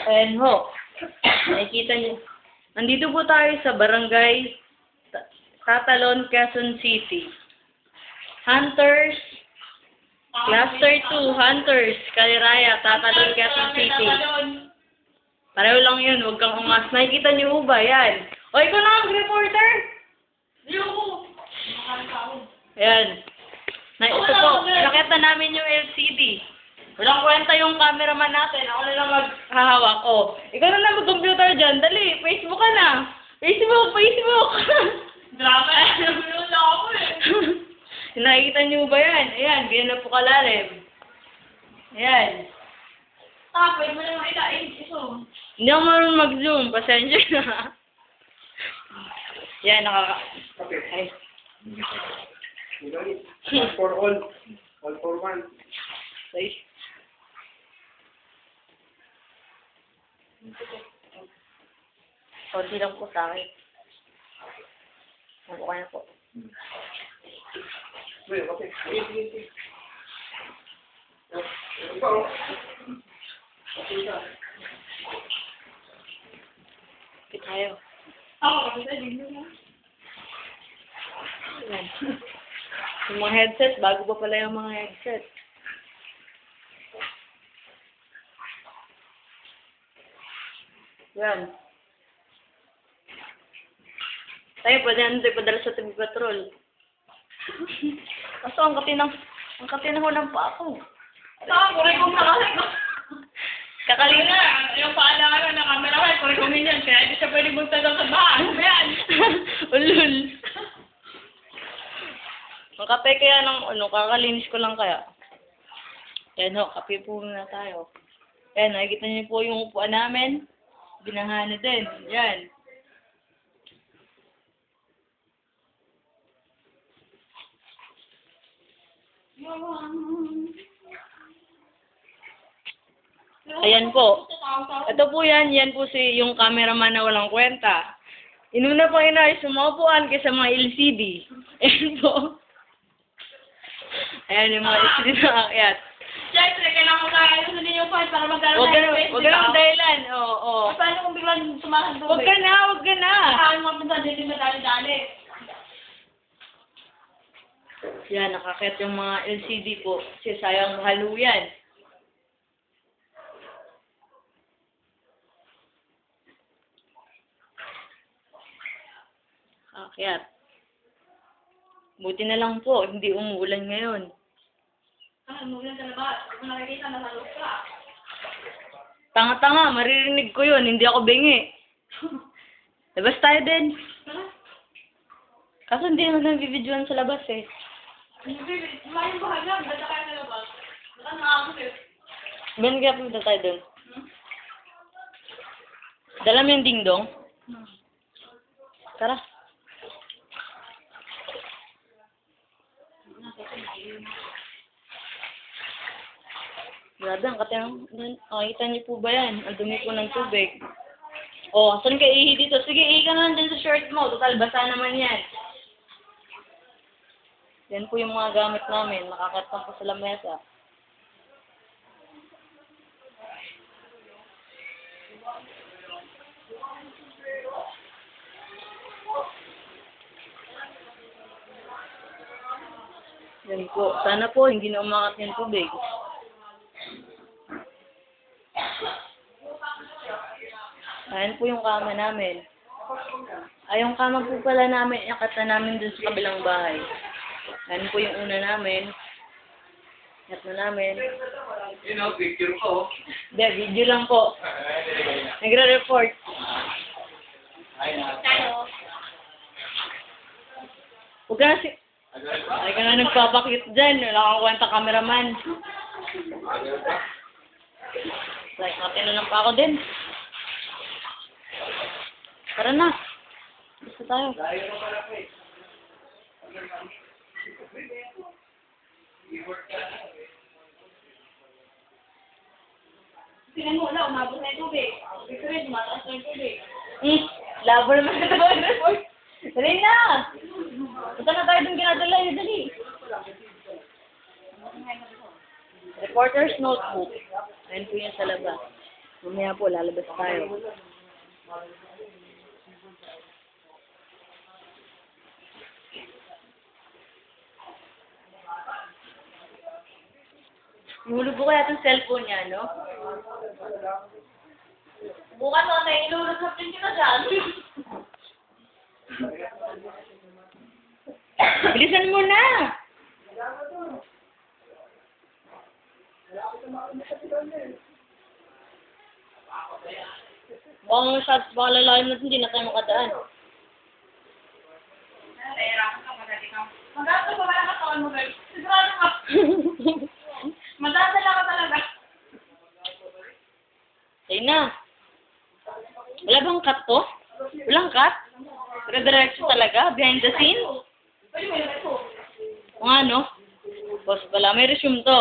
Ayan ho. Nakikita niyo. Nandito po tayo sa Barangay Tatalon, Quezon City. Hunters, Cluster 2, Hunters, Caliraya, Tatalon, Quezon City. Pareho lang yun, huwag kang ungas. Nakikita niyo ba? Yan. O, ikaw na ang reporter? Ayan. Ito po, nakita namin yung LCD. Walang kwenta yung cameraman natin. Ako na lang maghahawak. O, ikaw na lang mag-computer dyan. Dali, Facebook ka na. Facebook! Drama na ako eh. Nakikita niyo ba yan? Ayan, ganyan na po kalalim. Ayan. Tapos mo naman iso. Hindi ako marunong mag-zoom. Pasensya na. Yan, Ay. All for all. All for one. Ay. Konti lang po sa akin. Okay na po. Wait, okay. Sige. Ito. Okay tayo. Ako, kasi din mo. Ayan. Yung mga headset, bago pa pala yung mga headset. Yan. Tayo, pwede natin tayo padala sa TV Patrol. Kaso, ang katinang pa ako. Kurikong na kasi. Kakalina. Yung paalala ng camera, kurikongin yan. Kaya hindi siya pwede magtagal sa bahay. Ano ba yan? Ulul. Ang kape kaya kakalinis ko lang kaya. Yan ho, kape po muna tayo. Yan, nakikita niyo po yung upuan namin. Binahana din. Yan. Ayan po. Ito po yan po yung cameraman na walang kwenta. Inuna pang inayos yung mga upuan kaysa mga LCD. Ayan po. Ayan yung mga LCD na akyat. Siyempre, kailangan ko kaya din yung point para magkaroon ng space. Huwag ka ng dahilan. Oo. Paano kung biglang sumahan doon? Huwag ka na. Saan mo pinsan din madali-dali? Yan, nakakit yung mga LCD po. Kasi sayang mahalo yan. Akyat. Buti na lang po, hindi umuulan ngayon. Umulan sa labas. Kung nakikita na sa loob ka. Tanga-tanga, maririnig ko yun. Hindi ako bingi. Labas tayo din. Kaso hindi naman nabibidyoan sa labas eh. Mayroong bahay lang. Basta kayo sa labas. Baka nakakot eh. Ben, kaya punta tayo dun. Dala mo yung dingdong? Tara. Grabe, ang nakikita niyo po ba yan? Ang dumi po ng tubig. O, saan ka ihi dito? Sige, ihi ka na dyan sa shirt mo. Total, basa naman yan. Yan po yung mga gamit namin. Nakakatang po sa lamesa. Yan po. Sana po, hindi na umakat yung tubig. Ayan po yung kama namin. Ay, yung kama po pala namin, nakata namin dun sa kabilang bahay. Ayan po yung una namin. Ayan na namin. Picture ko. Hindi, video lang po. Nagre-report. Tayo. Huwag ka na ay ka na nagpapakit dyan. Wala kang kwenta cameraman. Like, natinanong pa ako din. Tara na. Basta tayo. Tingnan mo, umabot na yung tubig. Ito rin, tumataas na yung tubig. Labo naman ito mag-report. Dali na! Punta na tayo dun ginadala yun, dali. Reporter's notebook. Ayun po yun sa labas. Mamaya po, lalabas tayo. Nahulog po kaya itong cellphone niya, no? Bukas ako na inulog din kita dyan. Bilisan mo na! Baka lalalim natin, hindi na tayo makadaan. Nahihirapan ka, madali ka. Magkakato ba wala katawan mo, girl? Sigurado ka. Madadala ka talaga. Ayun na. Wala bang cut to? Walang cut? Dire-diretso talaga? Behind the scenes? Pwede mo yun ito. O nga, no? Boss pala, may resume to.